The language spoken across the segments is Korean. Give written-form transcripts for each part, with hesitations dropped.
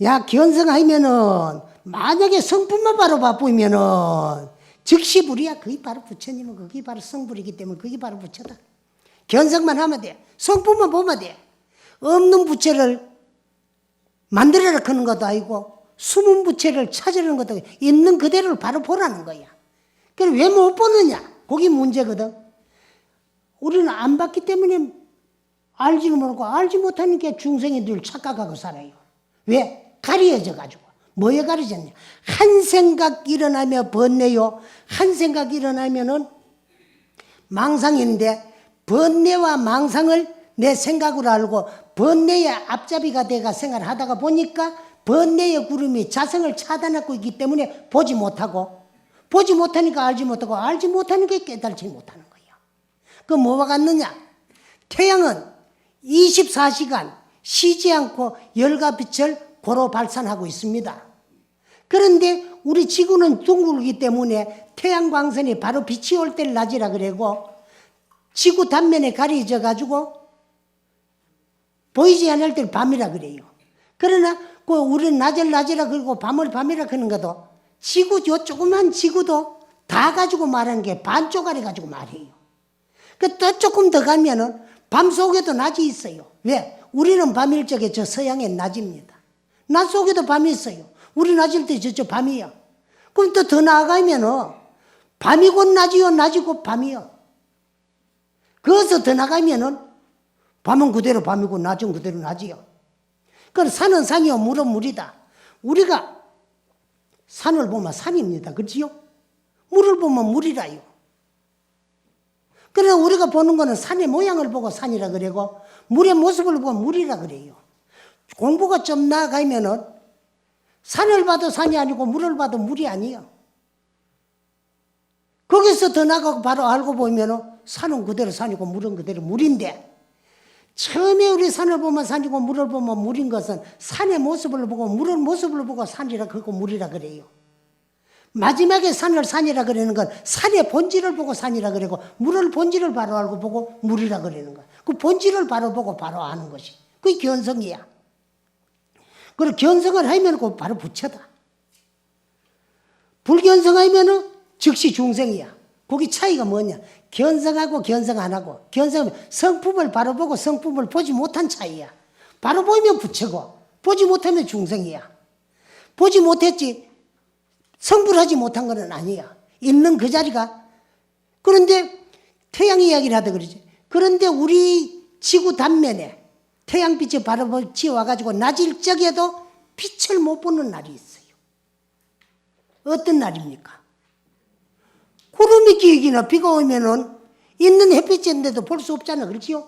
야, 견성하면은 만약에 성품만 바로 바쁘면은 즉시 불이야. 그게 바로 부처님은 그게 바로 성불이기 때문에 그게 바로 부처다. 견성만 하면 돼. 성품만 보면 돼. 없는 부처를 만들어라 그런 것도 아니고 숨은 부처를 찾으려는 것도 아니고 있는 그대로를 바로 보라는 거야. 그래 왜 못 보느냐? 그게 문제거든. 우리는 안 봤기 때문에 알지는 모르고 알지 못하니까 중생이 늘 착각하고 살아요. 왜? 가려져 가지고. 뭐에 가려졌냐? 한 생각 일어나며 번뇌요. 한 생각 일어나면은 망상인데 번뇌와 망상을 내 생각으로 알고 번뇌의 앞잡이가 돼가 생활을 하다가 보니까 번뇌의 구름이 자성을 차단하고 있기 때문에 보지 못하고 보지 못하니까 알지 못하고 알지 못하니까 깨달지 못하는 거야. 그 뭐와 같느냐? 태양은 24시간 쉬지 않고 열과 빛을 고루 발산하고 있습니다. 그런데 우리 지구는 둥글기 때문에 태양 광선이 바로 빛이 올 때를 낮이라 그러고 지구 단면에 가려져 가지고 보이지 않을 때를 밤이라 그래요. 그러나 그 우리는 낮이라 그러고 밤을 밤이라 그러는 것도 지구 요 조그만 지구도 다 가지고 말하는 게 반쪽알이 가지고 말해요. 그 또 조금 더 가면은 밤 속에도 낮이 있어요. 왜? 우리는 밤일 적에 저 서양엔 낮입니다. 낮 속에도 밤이 있어요. 우리 낮일 때 저쪽 밤이야. 그럼 또 더 나아가면은 밤이 곧 낮이요, 낮이 곧 밤이요. 거기서 더 나가면은 밤은 그대로 밤이고 낮은 그대로 낮이요. 그럼 산은 산이요, 물은 물이다. 우리가 산을 보면 산입니다. 그렇지요? 물을 보면 물이라요. 그러나 우리가 보는 거는 산의 모양을 보고 산이라 그러고 물의 모습을 보고 물이라 그래요. 공부가 좀 나아가면은 산을 봐도 산이 아니고 물을 봐도 물이 아니에요. 거기서 더 나가고 바로 알고 보면은 산은 그대로 산이고 물은 그대로 물인데 처음에 우리 산을 보면 산이고 물을 보면 물인 것은 산의 모습을 보고 물의 모습을 보고 산이라 그러고 물이라 그래요. 마지막에 산을 산이라 그러는 건 산의 본질을 보고 산이라 그러고 물을 본질을 바로 알고 보고 물이라 그러는 거야. 그 본질을 바로 보고 바로 아는 것이 그게 견성이야. 그리고 견성을 하면 그 바로 부처다. 불견성하면은 즉시 중생이야. 거기 차이가 뭐냐? 견성하고 견성 안 하고 견성하면 성품을 바로 보고 성품을 보지 못한 차이야. 바로 보이면 부처고 보지 못하면 중생이야. 보지 못했지 성불하지 못한 건 아니야. 있는 그 자리가. 그런데 태양 이야기를 하다 그러지. 그런데 우리 지구 단면에 태양빛이 바로 지어와가지고 낮일 적에도 빛을 못 보는 날이 있어요. 어떤 날입니까? 구름이 끼기나 비가 오면은 있는 햇빛인데도 볼 수 없잖아. 그렇지요?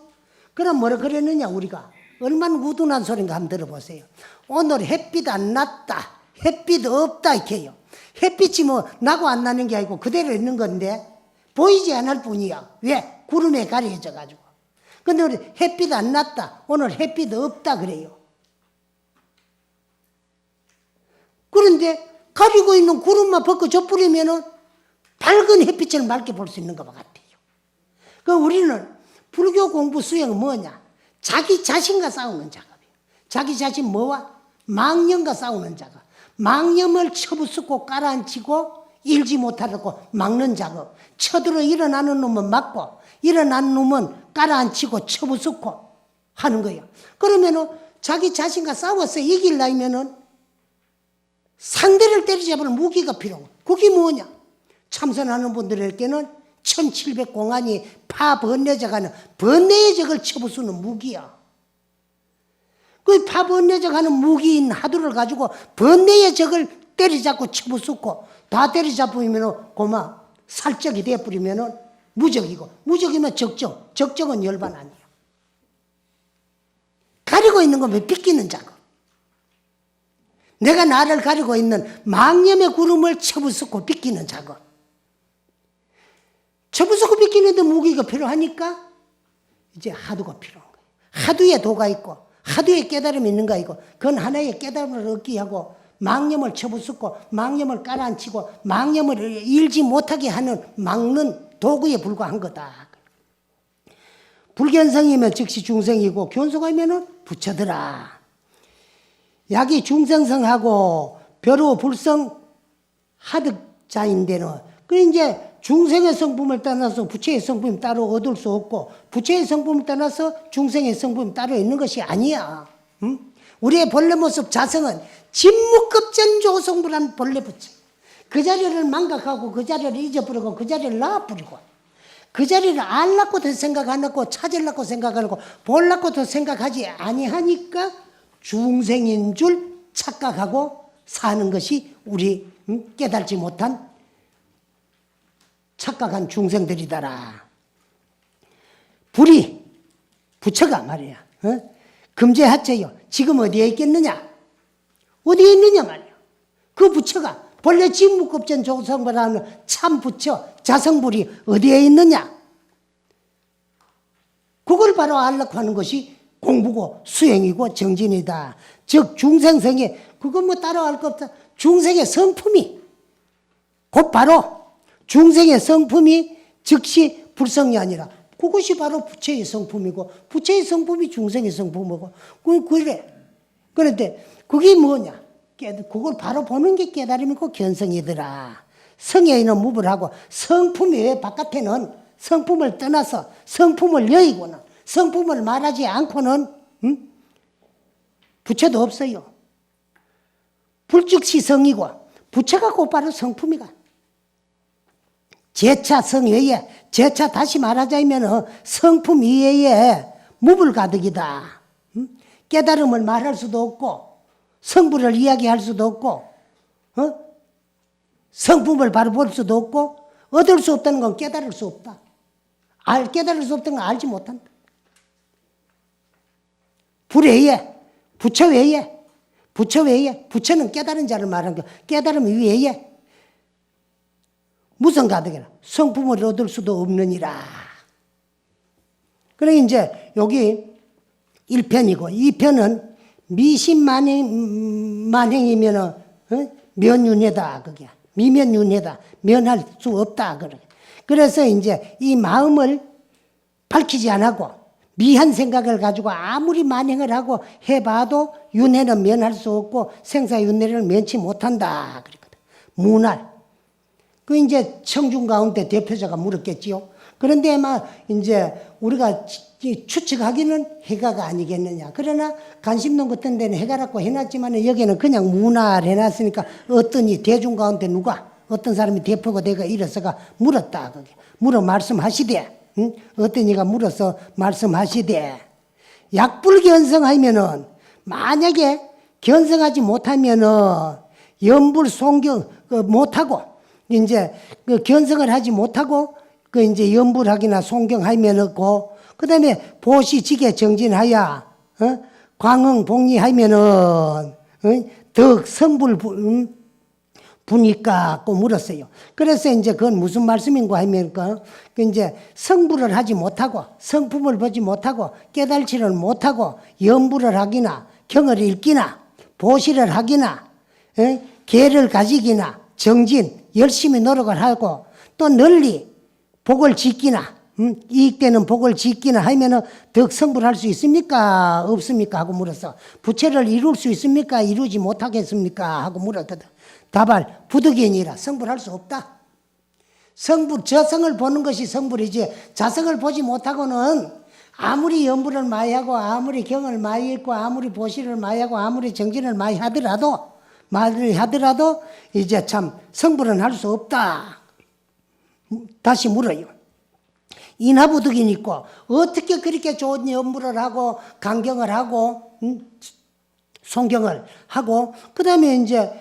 그럼 뭐라 그랬느냐 우리가. 얼마나 우둔한 소린가 한번 들어보세요. 오늘 햇빛 안 났다. 햇빛 없다 이렇게 해요. 햇빛이 뭐 나고 안 나는 게 아니고 그대로 있는 건데 보이지 않을 뿐이야. 왜? 구름에 가려져 가지고. 근데 우리 햇빛 안 났다. 오늘 햇빛 없다 그래요. 그런데 가리고 있는 구름만 벗고 져버리면은 밝은 햇빛을 맑게 볼 수 있는 것 같아요. 그 우리는 불교 공부 수행은 뭐냐? 자기 자신과 싸우는 작업이에요. 자기 자신 뭐와? 망념과 싸우는 작업. 망념을 쳐부수고 깔아앉히고 일지 못하려고 막는 작업. 쳐들어 일어나는 놈은 막고 일어난 놈은 깔아앉히고 쳐부수고 하는 거예요. 그러면은 자기 자신과 싸워서 이기려면은 상대를 때리잡을 무기가 필요하고 그게 뭐냐? 참선하는 분들에게는 1700공안이 파번뇌적하는 번뇌의 적을 쳐부수는 무기야. 그 파번뇌적 하는 무기인 하두를 가지고 번뇌의 적을 때리잡고 쳐부수고 다 때리잡으면 고마 살적이 되어버리면 무적이고 무적이면 적적. 적적은 열반 아니야. 가리고 있는 건 왜 빗기는 작업. 내가 나를 가리고 있는 망념의 구름을 쳐부수고 빗기는 작업. 쳐부수고 빗기는데 무기가 필요하니까 이제 하두가 필요한 거예요. 하두에 도가 있고 하두에 깨달음이 있는 거 아니고 그건 하나의 깨달음을 얻기 하고 망념을 쳐부수고 망념을 깔아앉히고 망념을 일지 못하게 하는 막는 도구에 불과한 거다. 불견성이면 즉시 중생이고 견성하면은 부처더라. 약이 중생성하고 벼루 불성 하득자인데는 그 이제 중생의 성품을 떠나서 부처의 성품이 따로 얻을 수 없고 부처의 성품을 떠나서 중생의 성품이 따로 있는 것이 아니야. 응? 우리의 본래 모습 자성은 진무급전조성불한 본래 부처. 그 자리를 망각하고 그 자리를 잊어버리고 그 자리를 놔버리고 그 자리를 알라고도 생각 안 하고 찾으려고 생각 안 하고 보려고도 생각하지 아니하니까 중생인 줄 착각하고 사는 것이 우리 깨달지 못한 착각한 중생들이다라. 불이 부처가 말이야. 금제하체요. 지금 어디에 있겠느냐? 어디에 있느냐 말이야. 그 부처가 본래 진무급전 조성불하는 참 부처 자성불이 어디에 있느냐? 그걸 바로 알려고 하는 것이 공부고 수행이고 정진이다. 즉 중생성에 그건 뭐 따로 알 거 없다. 중생의 성품이 곧 바로 중생의 성품이 즉시 불성이 아니라 그것이 바로 부처의 성품이고 부처의 성품이 중생의 성품이고 그래. 그런데 그게 뭐냐? 그걸 바로 보는 게 깨달음이고 견성이더라. 성에 있는 무불하고 성품 외 바깥에는 성품을 떠나서 성품을 여의고는 성품을 말하지 않고는 부처도 없어요. 불즉시 성이고 부처가 곧바로 성품이가. 제차 성 외에 제차 다시 말하자면 성품 이외에 무불가득이다. 깨달음을 말할 수도 없고 성불을 이야기할 수도 없고 성품을 바로 볼 수도 없고 얻을 수 없다는 건 깨달을 수 없다. 깨달을 수 없다는 건 알지 못한다. 불 외에 부처 외에 부처는 깨달은 자를 말하는 거 깨달음 이외에 무슨 가득이라 성품을 얻을 수도 없느니라. 그래 이제 여기 1편이고 2편은 미신만행이면 면윤회다 그게 미면윤회다 면할 수 없다 그래. 그래서 이제 이 마음을 밝히지 않고 미한 생각을 가지고 아무리 만행을 하고 해봐도 윤회는 면할 수 없고 생사윤회를 면치 못한다 그랬거든. 무날. 그 이제 청중 가운데 대표자가 물었겠지요. 그런데 막 이제 우리가 추측하기는 해가가 아니겠느냐. 그러나 관심론 같은 데는 해가라고 해놨지만 여기는 그냥 무날 해놨으니까 어떠니 대중 가운데 누가 어떤 사람이 대표가 되가 이래서가 물었다. 그게. 물어 말씀하시되. 응? 어떤 이가 물어서 말씀하시되. 약불견성하면은 만약에 견성하지 못하면은 염불 송경 못하고 이제 그 견성을 하지 못하고 그 이제 염불하기나 송경하면은 그 다음에 보시지게 정진하여 광흥 복리하면은 덕 성불 부니까 고 물었어요. 그래서 이제 그건 무슨 말씀인가 하면 그 이제 성불을 하지 못하고 성품을 보지 못하고 깨달지를 못하고 염불을 하기나 경을 읽기나 보시를 하기나 계를 가지기나 정진 열심히 노력을 하고 또 널리 복을 짓기나 이익되는 복을 짓기나 하면은 덕 성불할 수 있습니까? 없습니까? 하고 물었어. 부처를 이룰 수 있습니까? 이루지 못하겠습니까? 하고 물었거든. 답할 부득이니라 성불할 수 없다. 성불 저성을 보는 것이 성불이지 자성을 보지 못하고는 아무리 염불을 많이 하고 아무리 경을 많이 읽고 아무리 보시를 많이 하고 아무리 정진을 많이 하더라도 말을 하더라도 이제 참 성불은 할 수 없다. 다시 물어요. 인하부득이 있고 어떻게 그렇게 좋은 염불을 하고 강경을 하고 송경을 하고 그 다음에 이제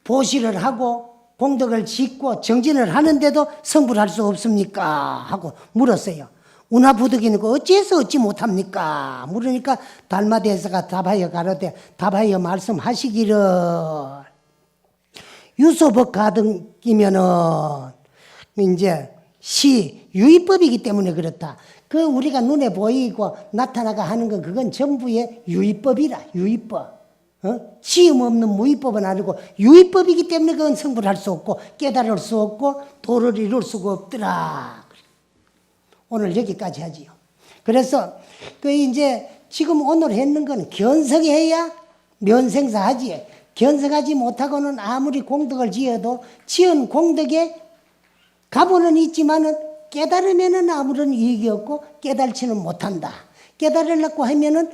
보시를 하고 공덕을 짓고 정진을 하는데도 성불할 수 없습니까? 하고 물었어요. 운하부득이니까 어찌해서 얻지 못합니까? 물으니까 달마대사가 답하여 가로되 답하여 말씀하시기를 유소법 가등이면은 이제 유의법이기 때문에 그렇다. 그 우리가 눈에 보이고 나타나가 하는 건 그건 전부의 유의법이라. 유의법. 시험 없는 무의법은 아니고 유의법이기 때문에 그건 성불할 수 없고 깨달을 수 없고 도를 이룰 수가 없더라. 오늘 여기까지 하지요. 그래서 그 이제 지금 오늘 했는 건 견성해야 면생사하지. 견성하지 못하고는 아무리 공덕을 지어도 지은 공덕에 가보는 있지만은 깨달으면은 아무런 이익이 없고 깨달지는 못한다. 깨달으려고 하면은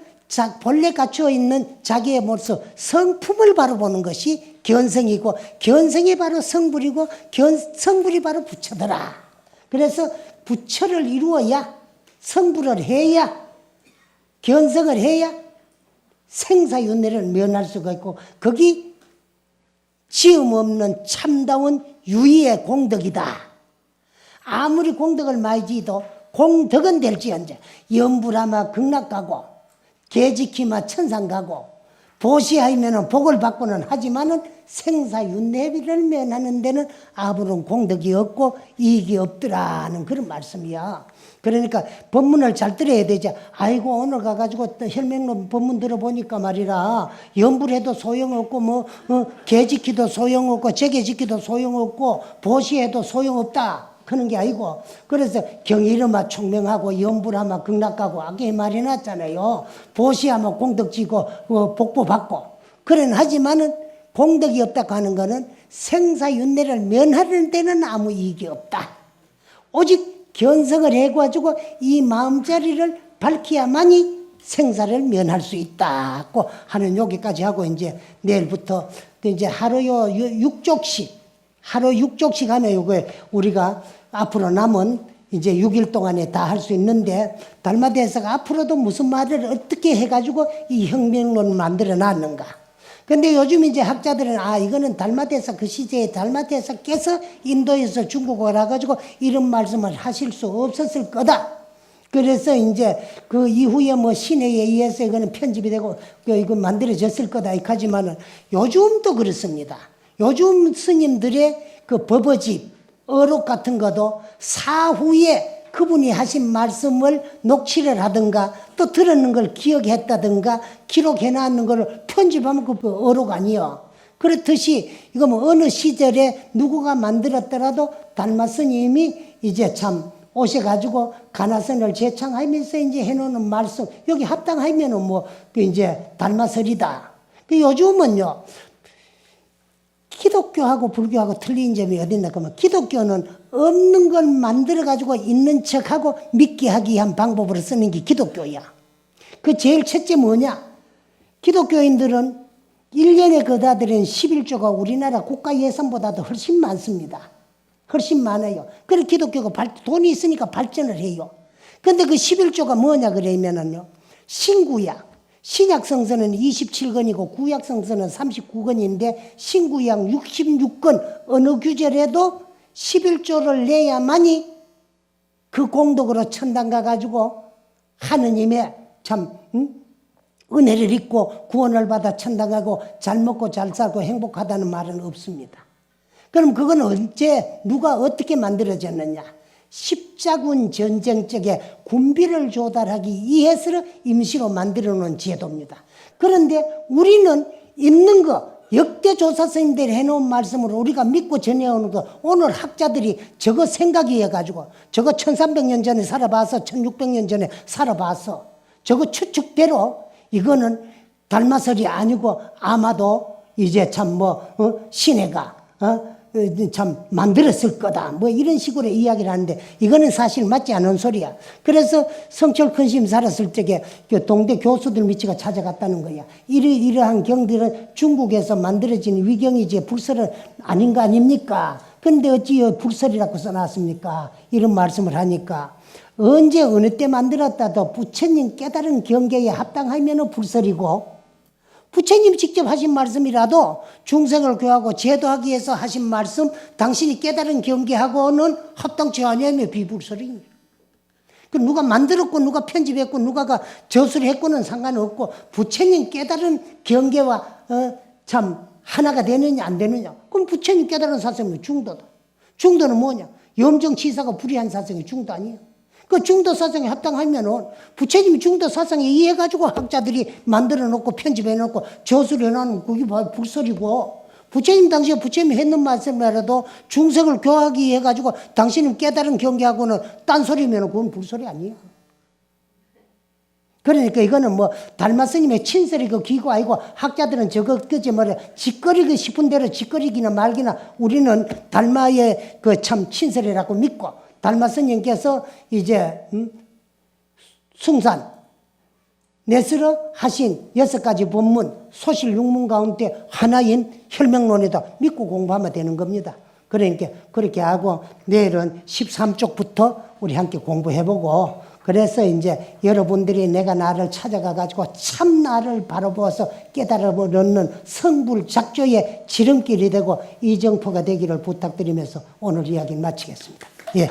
본래 갖추어 있는 자기의 모습, 성품을 바로 보는 것이 견성이고, 견성이 바로 성불이고, 성불이 바로 부처더라. 그래서 부처를 이루어야, 성불을 해야, 견성을 해야 생사윤회를 면할 수가 있고, 거기 지음 없는 참다운 유의의 공덕이다. 아무리 공덕을 많이 지어도 공덕은 될지언정 염불하마 극락가고 개지키마 천상가고 보시하면 복을 받고는 하지만은 생사윤회비를 면하는 데는 아무런 공덕이 없고 이익이 없더라는 그런 말씀이야. 그러니까 법문을 잘 들어야 되지. 아이고 오늘 가가지고 혈맹론 법문 들어보니까 말이라 염불해도 소용없고 개지키도 소용없고 제개지키도 소용없고 보시해도 소용없다 그런 게 아니고, 그래서 경이르마 총명하고 염불하마 극락가고 아까 말이 났잖아요. 보시하면 공덕지고 복부 받고 그런 하지만은 공덕이 없다고 하는 거는 생사윤회를 면하는 데는 아무 이익이 없다. 오직 견성을 해가지고 이 마음자리를 밝혀야만이 생사를 면할 수 있다고 하는 여기까지 하고, 이제 내일부터 이제 하루 하루 6족씩 하면 요거 우리가 앞으로 남은 이제 6일 동안에 다 할 수 있는데, 달마대사가 앞으로도 무슨 말을 어떻게 해가지고 이 혁명론을 만들어 놨는가. 근데 요즘 이제 학자들은 이거는 달마대사 그 시대에 달마대사께서 인도에서 중국어를 해가지고 이런 말씀을 하실 수 없었을 거다. 그래서 이제 그 이후에 신에 의해서 이거는 편집이 되고 이거 만들어졌을 거다. 하지만은 요즘도 그렇습니다. 요즘 스님들의 그 법어집, 어록 같은 것도 사후에 그분이 하신 말씀을 녹취를 하든가 또 들었는 걸 기억했다든가 기록해놨는 걸 편집하면 그 어록 아니요. 그렇듯이 이거 어느 시절에 누구가 만들었더라도 달마 스님이 이제 참 오셔가지고 가나선을 제창하면서 이제 해놓는 말씀, 여기 합당하면은 이제 달마설이다. 요즘은요, 기독교하고 불교하고 틀린 점이 어딨나 그러면, 기독교는 없는 걸 만들어가지고 있는 척하고 믿게 하기 위한 방법으로 쓰는 게 기독교야. 그 제일 첫째 뭐냐? 기독교인들은 1년에 거다들인 11조가 우리나라 국가 예산보다도 훨씬 많습니다. 훨씬 많아요. 그래서 기독교가 돈이 있으니까 발전을 해요. 근데 그 11조가 뭐냐 그러면은요, 신구약. 신약 성서는 27권이고 구약 성서는 39권인데 신구약 66권 어느 규절에도 11조를 내야만이 그 공덕으로 천당 가가지고 하느님의 참 은혜를 입고 구원을 받아 천당 가고 잘 먹고 잘 살고 행복하다는 말은 없습니다. 그럼 그건 언제 누가 어떻게 만들어졌느냐? 십자군 전쟁 쪽에 군비를 조달하기 위해서 임시로 만들어 놓은 제도입니다. 그런데 우리는 있는 거 역대 조사 스님들이 해놓은 말씀으로 우리가 믿고 전해오는 거, 오늘 학자들이 저거 생각이 해가지고 저거 1300년 전에 살아봐서 1600년 전에 살아봐서 저거 추측대로 이거는 달마설이 아니고 아마도 이제 참 신해가 참 만들었을 거다 이런 식으로 이야기를 하는데, 이거는 사실 맞지 않은 소리야. 그래서 성철 큰스님 살았을 적에 동대 교수들 미치가 찾아갔다는 거야. 이러한 경들은 중국에서 만들어진 위경이지 불설은 아닌 거 아닙니까? 근데 어찌 불설이라고 써놨습니까? 이런 말씀을 하니까, 언제 어느 때 만들었다도 부처님 깨달은 경계에 합당하면 불설이고, 부처님 직접 하신 말씀이라도 중생을 교하고 제도하기 위해서 하신 말씀, 당신이 깨달은 경계하고는 합당치 않으면 비불설입니다. 누가 만들었고 누가 편집했고 누가가 저술을 했고는 상관없고 부처님 깨달은 경계와 참 하나가 되느냐 안 되느냐. 그럼 부처님 깨달은 사성이 중도다. 중도는 뭐냐? 염정치사가 불의한 사성이 중도 아니에요. 그 중도 사상에 합당하면은 부처님이 중도 사상에 이해해가지고 학자들이 만들어 놓고 편집해 놓고 저술해 놓는 그게 바로 불설이고, 부처님 당시에 부처님이 했는 말씀이라도 중생을 교하기 위해 가지고 당신은 깨달은 경계하고는 딴소리면 그건 불설이 아니야. 그러니까 이거는 뭐 달마 스님의 친설이고 기고 아니고 학자들은 저거 그저 뭐래 짓거리고 싶은 대로 짓거리기나 말기나 우리는 달마의 그 참 친설이라고 믿고 달마 스님께서 이제 숭산 내스러 하신 6가지 법문 소실 6문 가운데 하나인 혈명론에다 믿고 공부하면 되는 겁니다. 그러니까 그렇게 하고 내일은 13쪽부터 우리 함께 공부해보고 그래서 이제 여러분들이 내가 나를 찾아가 가지고 참 나를 바라보아서 깨달아버리는 성불작조의 지름길이 되고 이정포가 되기를 부탁드리면서 오늘 이야기 마치겠습니다. 예.